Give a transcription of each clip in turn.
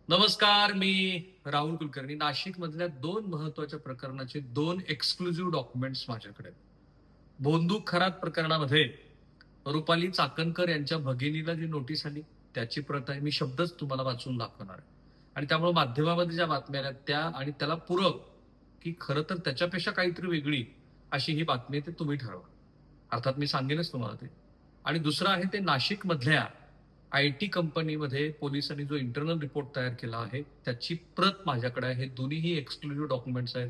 नमस्कार. मी राहुल कुलकर्णी. नाशिकमधल्या दोन महत्त्वाच्या प्रकरणाचे दोन एक्सक्लुझिव्ह डॉक्युमेंट्स माझ्याकडे आहेत. भोंदू खरात प्रकरणामध्ये रुपाली चाकणकर यांच्या भगिनीला जी नोटीस आली, त्याची प्रत आहे. मी शब्दच तुम्हाला वाचून दाखवणार आहे. आणि त्यामुळे माध्यमामध्ये ज्या बातम्या आल्या त्या आणि त्याला पूरक, की खरं तर त्याच्यापेक्षा काहीतरी वेगळी अशी ही बातमी आहे, ते तुम्ही ठरवा. अर्थात मी सांगेनच तुम्हाला ते. आणि दुसरं आहे ते नाशिकमधल्या आय-टी कंपनीमध्ये पोलिसांनी जो इंटरनल रिपोर्ट तयार केला आहे, त्याची प्रत माझ्याकडे आहे. हे दोन्हीही एक्सक्लुझिव्ह डॉक्युमेंट्स आहेत.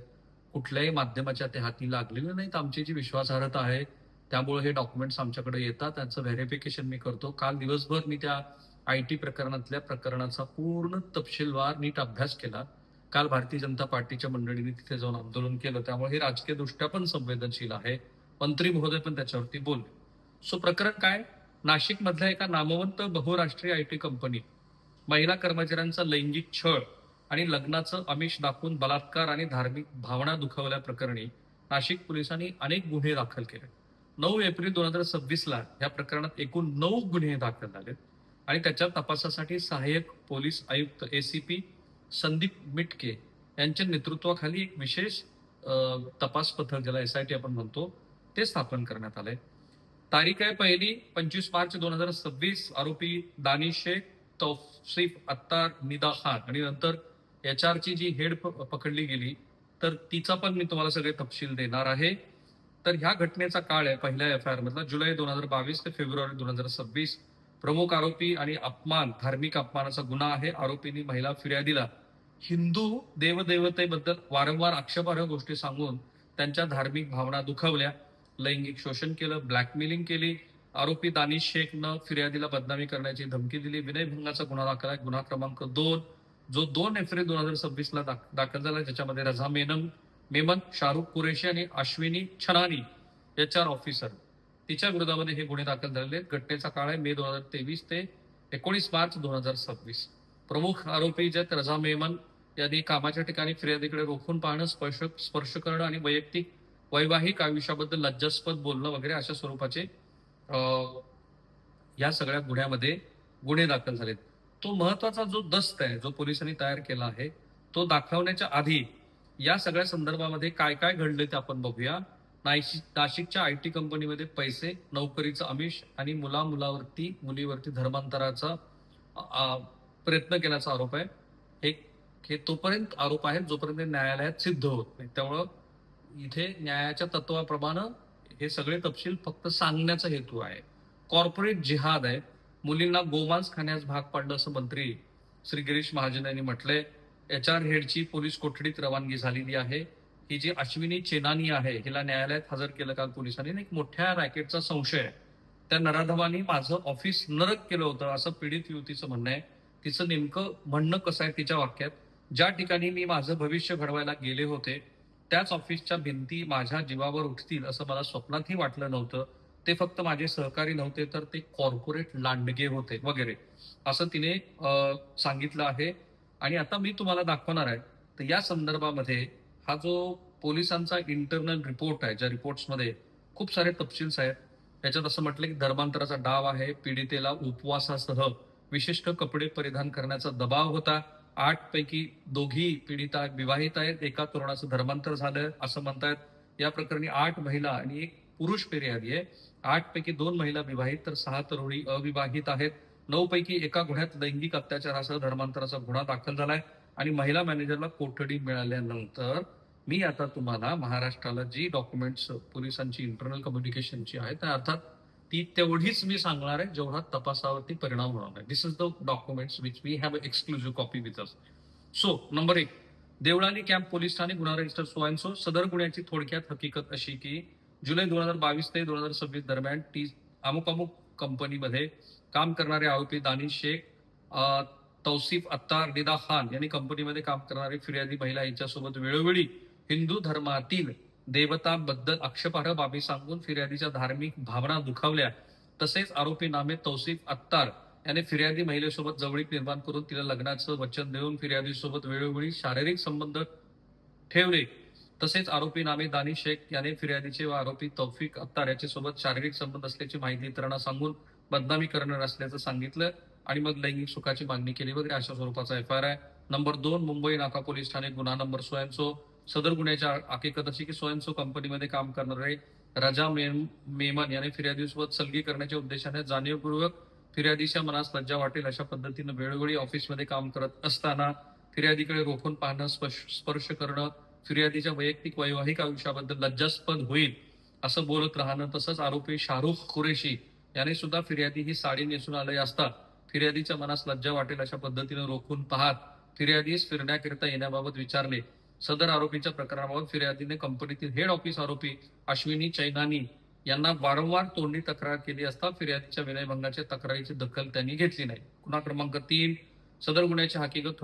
कुठल्याही माध्यमाच्या ते हाती लागलेले नाहीत. आमची जी विश्वासार्हता आहे, त्यामुळे हे डॉक्युमेंट्स आमच्याकडे येतात. त्यांचं व्हेरिफिकेशन मी करतो. काल दिवसभर मी त्या आय-टी प्रकरणाचा पूर्ण तपशीलवार नीट अभ्यास केला. काल भारतीय जनता पार्टीच्या मंडळींनी तिथे जाऊन आंदोलन केलं. त्यामुळे हे राजकीयदृष्ट्या पण संवेदनशील आहे. मंत्री महोदय पण त्याच्यावरती बोलले. सो प्रकरण काय? नाशिकमधल्या एका नामवंत बहुराष्ट्रीय आय-टी कंपनी महिला कर्मचाऱ्यांचा लैंगिक छळ आणि लग्नाचं आमिष दाखवून बलात्कार आणि धार्मिक भावना दुखावल्या प्रकरणी नाशिक पोलिसांनी अनेक गुन्हे दाखल केले. 9 एप्रिल 2026 या प्रकरणात एकूण 9 गुन्हे दाखल झाले आणि त्याच्या तपासासाठी सहाय्यक पोलीस आयुक्त एसीपी संदीप मिटके यांच्या नेतृत्वाखाली एक विशेष तपास पथक, ज्याला एसआयटी आपण म्हणतो, ते स्थापन करण्यात आलंय. तारीख आहे पहिली 25 मार्च 2026. आरोपी दानिश शेख, तौसिफ अत्तार, निदा खान आणि नंतर एचआरची जी हेड पकडली गेली, तर तिचा पण मी तुम्हाला सगळे तपशील देणार आहे. तर ह्या घटनेचा काळ आहे पहिल्या एफआयआर मधला जुलै 2022 ते फेब्रुवारी 2026. प्रमुख आरोपी आणि धार्मिक अपमानाचा गुन्हा आहे. आरोपींनी महिला फिर्यादीला हिंदू देवदेवतेबद्दल वारंवार आक्षेपार्ह गोष्टी सांगून त्यांच्या धार्मिक भावना दुखावल्या, लैंगिक शोषण केलं, ब्लॅकमेलिंग केली. आरोपी दानिश शेखनं फिर्यादीला बदनामी करण्याची धमकी दिली. विनयभंगाचा गुन्हा दाखल आहे, गुन्हा क्रमांक 2, जो 2 एप्रिल 2026 दाखल झाला, ज्याच्यामध्ये रझा मेमन, शाहरुख कुरेशी आणि अश्विनी छनानी एचआर ऑफिसर, तिच्या विरोधामध्ये हे गुन्हे दाखल झालेले आहेत. घटनेचा काळ आहे मे 2023 ते 19 मार्च 2026. प्रमुख आरोपी जे रझा मेमन यांनी कामाच्या ठिकाणी फिर्यादीकडे रोखून पाहणं, स्पर्श करणं आणि वैवाहिक आयुष्याबद्दल लज्जास्पद बोलणं वगैरे अशा स्वरूपाचे या सगळ्या गुन्ह्यामध्ये गुन्हे दाखल झालेत. तो महत्वाचा जो दस्त आहे, जो पोलिसांनी तयार केला आहे, तो दाखवण्याच्या आधी या सगळ्या संदर्भामध्ये काय काय घडले ते आपण बघूया. नाशिकच्या आय-टी कंपनीमध्ये पैसे, नोकरीचं आमिष आणि मुलीवरती धर्मांतराचा प्रयत्न केल्याचा आरोप आहे. हे तोपर्यंत आरोप आहेत जोपर्यंत न्यायालयात सिद्ध होत नाही. त्यामुळं इथे न्यायाच्या तत्वाप्रमाणे हे सगळे तपशील फक्त सांगण्याचा हेतू आहे. कॉर्पोरेट जिहाद आहे. मुलींना गोमांस खाण्यास भाग पाडलं असं मंत्री श्री गिरीश महाजन यांनी म्हटलंय. एचआर हेडची पोलीस कोठडीत रवानगी झालेली आहे. ही जी अश्विनी चेनानी आहे, हिला न्यायालयात हजर केलं काल पोलिसांनी. एक मोठ्या रॅकेटचा संशय आहे. त्या नराधमानी माझं ऑफिस नरक केलं होतं असं पीडित युवतीचं म्हणणं आहे. तिचं नेमकं म्हणणं कसं आहे तिच्या वाक्यात, ज्या ठिकाणी मी माझं भविष्य घडवायला गेले होते त्याच ऑफिसच्या भिंती माझ्या जीवावर उठतील असं मला स्वप्नातही वाटलं नव्हतं. ते फक्त माझे सहकारी नव्हते, तर ते कॉर्पोरेट लांडगे होते वगैरे असं तिने सांगितलं आहे. आणि आता मी तुम्हाला दाखवणार आहे. तर या संदर्भामध्ये हा जो पोलिसांचा इंटरनल रिपोर्ट आहे, ज्या रिपोर्ट्समध्ये खूप सारे तपशील्स आहेत. त्याच्यात असं म्हटलं की धर्मांतराचा डाव आहे, पीडितेला उपवासासह विशिष्ट कपडे परिधान करण्याचा दबाव होता. 8 पैकी दोघी पीडिता विवाहित आहेत. एका तरुणाचं धर्मांतर झालं असं म्हणतायत. या प्रकरणी 8 महिला आणि 1 पुरुष फिर्यादी आहे. 8 पैकी 2 महिला विवाहित तर 6 तरुणी अविवाहित आहेत. 9 पैकी एका गुन्ह्यात लैंगिक अत्याचारासह धर्मांतराचा गुन्हा दाखल झालाय आणि महिला मॅनेजरला कोठडी मिळाल्यानंतर मी आता तुम्हाला महाराष्ट्राला जी डॉक्युमेंट्स पोलिसांची इंटरनल कम्युनिकेशनची आहेत, अर्थात ती तेवढीच मी सांगणार आहे जेवढा तपासावरती परिणाम होणार आहे. This is the documents which we have exclusive copy with us. So number 1, Deolali camp police ठाणे, गुन्हा रजिस्टर सो अँड सो. सदर गुन्ह्याची थोडक्यात हकीकत अशी की जुलै 2022 ते 2026 दरम्यान अमुक अमुक कंपनीमध्ये काम करणारे आरोपी दानिश शेख, तौसिफ अत्तार, निदा खान यांनी कंपनीमध्ये काम करणारी फिर्यादी महिला यांच्यासोबत वेळोवेळी हिंदू धर्मातील देवतांबद्दल आक्षेपार्ह बाबी सांगून फिर्यादीच्या धार्मिक भावना दुखावल्या. तसेच आरोपी नामे तौसिफ अत्तार याने फिर्यादी महिलेसोबत जवळीक निर्माण करून तिला लग्नाचं वचन देऊन फिर्यादीसोबत वेळोवेळी शारीरिक संबंध ठेवले. तसेच आरोपी नामे दानिश शेख याने फिर्यादीचे व आरोपी तौफिक अत्तार याच्यासोबत शारीरिक संबंध असल्याची माहिती इतरांना सांगून बदनामी करणार असल्याचं सांगितलं आणि मग लैंगिक सुखाची मागणी केली वगैरे अशा स्वरूपाचा FIR आहे. नंबर 2, मुंबई नाका पोलीस ठाणे गुन्हा नंबर सो अँड सो. सदर गुन्ह्याची हकीकत अशी की सो अँड सो कंपनीमध्ये काम करणारे राजा मेमन याने फिर्यादीसोबत सलगी करण्याच्या उद्देशाने जाणीवपूर्वक फिर्यादीच्या मनास लज्जा वाटेल अशा पद्धतीनं वेळोवेळी ऑफिसमध्ये काम करत असताना फिर्यादीकडे रोखून पाहणं, स्पर्श करणं, फिर्यादीच्या वैयक्तिक वैवाहिक आयुष्याबद्दल लज्जास्पद होईल असं बोलत राहणं. तसंच आरोपी शाहरुख कुरेशी याने सुद्धा फिर्यादी ही साडी नेसून आले असता फिर्यादीच्या मनास लज्जा वाटेल अशा पद्धतीनं रोखून पाहत फिर्यादीस फिरण्याकरिता येण्याबाबत विचारले. सदर आरोपीच्या प्रकरणाबाबत फिर्यादीने कंपनीतील हेड ऑफिस आरोपी अश्विनी चैनानी यांना वारंवार तोंडी तक्रार केली असता फिर्यादीच्या विनयभंगाच्या तक्रारीची दखल त्यांनी घेतली नाही. गुन्हा क्रमांक 3, सदर गुन्ह्याची हकीकत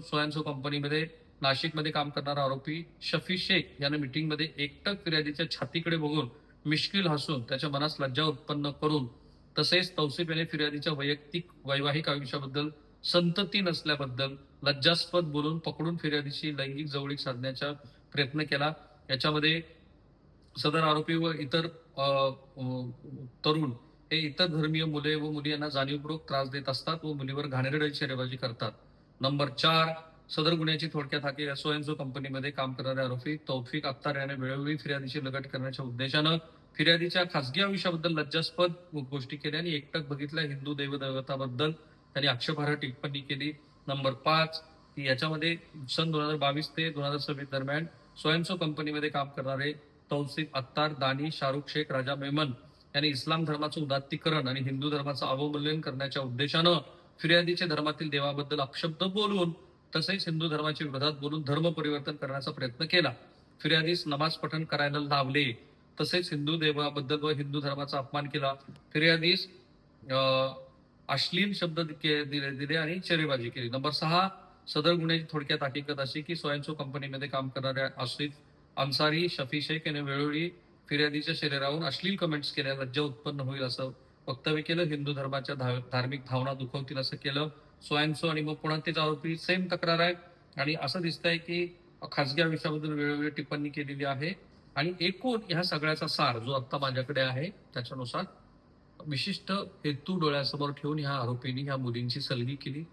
सोयांसो कंपनीमध्ये नाशिकमध्ये काम करणारा आरोपी शफी शेख याने मीटिंगमध्ये एकटक फिर्यादीच्या छातीकडे बघून मिश्किल हसून त्याच्या मनास लज्जा उत्पन्न करून तसेच तौसिफ याने फिर्यादीच्या वैयक्तिक वैवाहिक आयुष्याबद्दल संतती नसल्याबद्दल लज्जास्पद बोलून पकडून फिर्यादीशी लैंगिक जवळीक साधण्याचा प्रयत्न केला. याच्यामध्ये सदर आरोपी व इतर तरुण हे इतर धर्मीय मुले व मुली यांना जाणीवपूर्वक त्रास देत असतात व मुलीवर घाणेरडी शेरेबाजी करतात. नंबर 4, सदर गुन्ह्याची थोडक्यात हाकी सोयन्सो कंपनीमध्ये काम करणारे आरोपी तौफिक अख्तर याने वेळोवेळी फिर्यादीशी लगट करण्याच्या उद्देशानं फिर्यादीच्या खासगी आयुष्याबद्दल लज्जास्पद गोष्टी केल्या आणि एकटक बघितल्या हिंदू दैवदैवताबद्दल त्यांनी आक्षेपार्ह टिप्पणी केली. नंबर 5, याच्यामध्ये सन 2022 ते 2026 दरम्यान सोयन्सो कंपनीमध्ये काम करणारे तौसिफ अख्तर, दानी, शाहरुख शेख, राजा मेमन यांनी इस्लाम धर्माचं उदात्तीकरण आणि हिंदू धर्माचं अवमूल्यन करण्याच्या उद्देशानं फिर्यादीच्या धर्मातील देवाबद्दल अपशब्द बोलून तसेच हिंदू धर्माच्या विरोधात बोलून धर्म परिवर्तन करण्याचा प्रयत्न केला. फिर्यादीस नमाज पठण करायला लावले तसेच हिंदू देवाबद्दल व हिंदू धर्माचा अपमान केला. फिर्यादीस अश्लील शब्द दिले आणि शेरेबाजी केली. नंबर 6, सदर गुन्ह्याची थोडक्यात हकीकत अशी की सोयन्सो कंपनीमध्ये काम करणाऱ्या आसिफ अन्सारी, शफी शेख याने वेळोवेळी फिर्यादीच्या शरीरावरून अश्लील कमेंट्स केल्या, लज्जा उत्पन्न होईल असं वक्तव्य केलं, हिंदू धर्माच्या धार्मिक भावना दुखवतील असं केलं. सोयन्सो आणि मग पुन्हा तेच आरोपी सेम तक्रार आहे आणि असं दिसतंय की खासगी आयुष्याबद्दल वेळोवेळी टिप्पणी केलेली आहे. आणि एकूण ह्या सगळ्याचा सार जो आता माझ्याकडे आहे त्याच्यानुसार विशिष्ट हेतू डोळ्यासमोर ठेवून ह्या आरोपींनी ह्या मुलींची सलगी केली,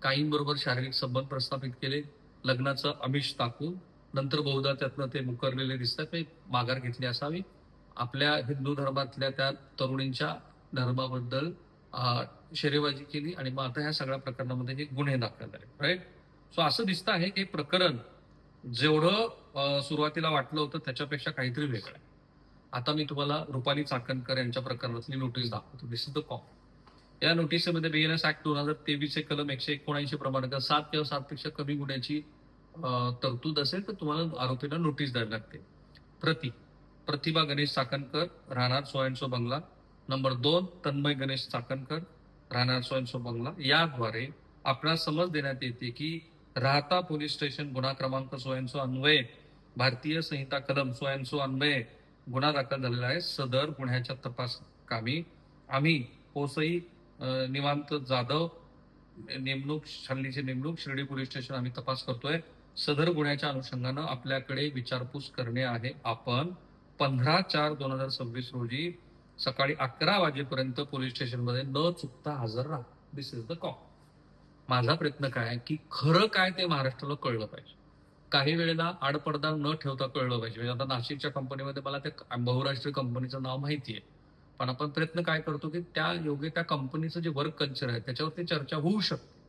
काहींबरोबर शारीरिक संबंध प्रस्थापित केले, लग्नाचं आमिष टाकून नंतर बहुधा त्यातनं ते मुकरलेले दिसतात, ते माघार घेतली असावी. आपल्या हिंदू धर्मातल्या त्या तरुणींच्या धर्माबद्दल शेरेबाजी केली आणि मग आता ह्या सगळ्या प्रकरणामध्ये हे गुन्हे दाखल झाले. राईट. सो असं दिसतं आहे की प्रकरण जेवढं सुरुवातीला वाटलं होतं त्याच्यापेक्षा काहीतरी वेगळं आहे. आता मी तुम्हाला रुपाली चाकणकर यांच्या प्रकरणातली नोटीस दाखवतो. दिस इज द कॉप. या नोटीसमध्ये BNS ऍक्ट 2023 कलम 179 प्रमाणे 7 किंवा 7 पेक्षा कमी गुन्ह्याची तरतूद असेल तर तुम्हाला आरोपीला नोटीस द्यावी लागते. प्रतिभा गणेश चाकणकर, राहणार सोयन्सो बंगला. नंबर 2, तन्मय गणेश चाकणकर, राहणार सोयन्सो बंगला. याद्वारे आपणास समज देण्यात येते की राहता पोलीस स्टेशन गुन्हा क्रमांक सोयन्सो अन्वये भारतीय संहिता कलम सोयन्सो अन्वये गुन्हा दाखल झालेला आहे. सदर गुन्ह्याच्या तपास कामी आम्ही पोसई निवांत जाधव हल्लीची नेमणूक शिर्डी पोलीस स्टेशन आम्ही तपास करतोय. सदर गुन्ह्याच्या अनुषंगानं आपल्याकडे विचारपूस करणे आहे. आपण 15/4/2026 रोजी सकाळी 11 वाजेपर्यंत पोलीस स्टेशनमध्ये न चुकता हजर राहा. दिस इज द कॉल. माझा प्रयत्न काय आहे की खरं काय ते महाराष्ट्राला कळलं पाहिजे. काही वेळेला आडपडदा न ठेवता कळलं पाहिजे. म्हणजे आता नाशिकच्या कंपनीमध्ये मला त्या बहुराष्ट्रीय कंपनीचं नाव माहिती आहे, पण आपण प्रयत्न काय करतो की त्या योग्य त्या कंपनीचं जे वर्क कल्चर आहे त्याच्यावरती चर्चा होऊ शकते,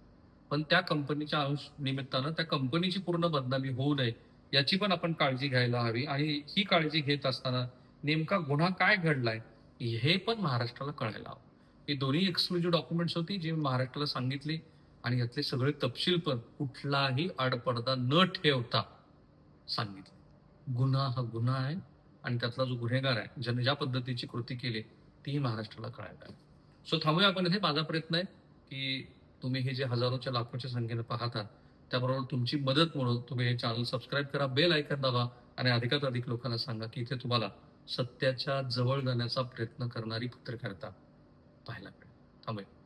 पण त्या कंपनीच्या निमित्तानं त्या कंपनीची पूर्ण बदनामी होऊ नये याची पण आपण काळजी घ्यायला हवी. आणि ही काळजी घेत असताना नेमका गुन्हा काय घडलाय हे पण महाराष्ट्राला कळायला हवं. ही दोन्ही एक्सक्लुझिव्ह डॉक्युमेंट्स होती जी महाराष्ट्राला सांगितली आणि यातले सगळे तपशील पण कुठलाही आडपडदा न ठेवता सांगितले. गुन्हा हा गुन्हा आहे आणि त्यातला जो गुन्हेगार आहे ज्याने ज्या पद्धतीची कृती केली तीही महाराष्ट्राला कळायला आहे. सो थांबूया आपण इथे. माझा प्रयत्न आहे की तुम्ही हे जे हजारोच्या लाखोच्या संख्येने पाहतात त्याबरोबर तुमची मदत म्हणून तुम्ही हे चॅनल सबस्क्राईब करा, बेल आयकॉन दाबा आणि अधिकात अधिक लोकांना सांगा की इथे तुम्हाला सत्याच्या जवळ जाण्याचा प्रयत्न करणारी पत्रकारिता पाहायला मिळेल. थांबूया.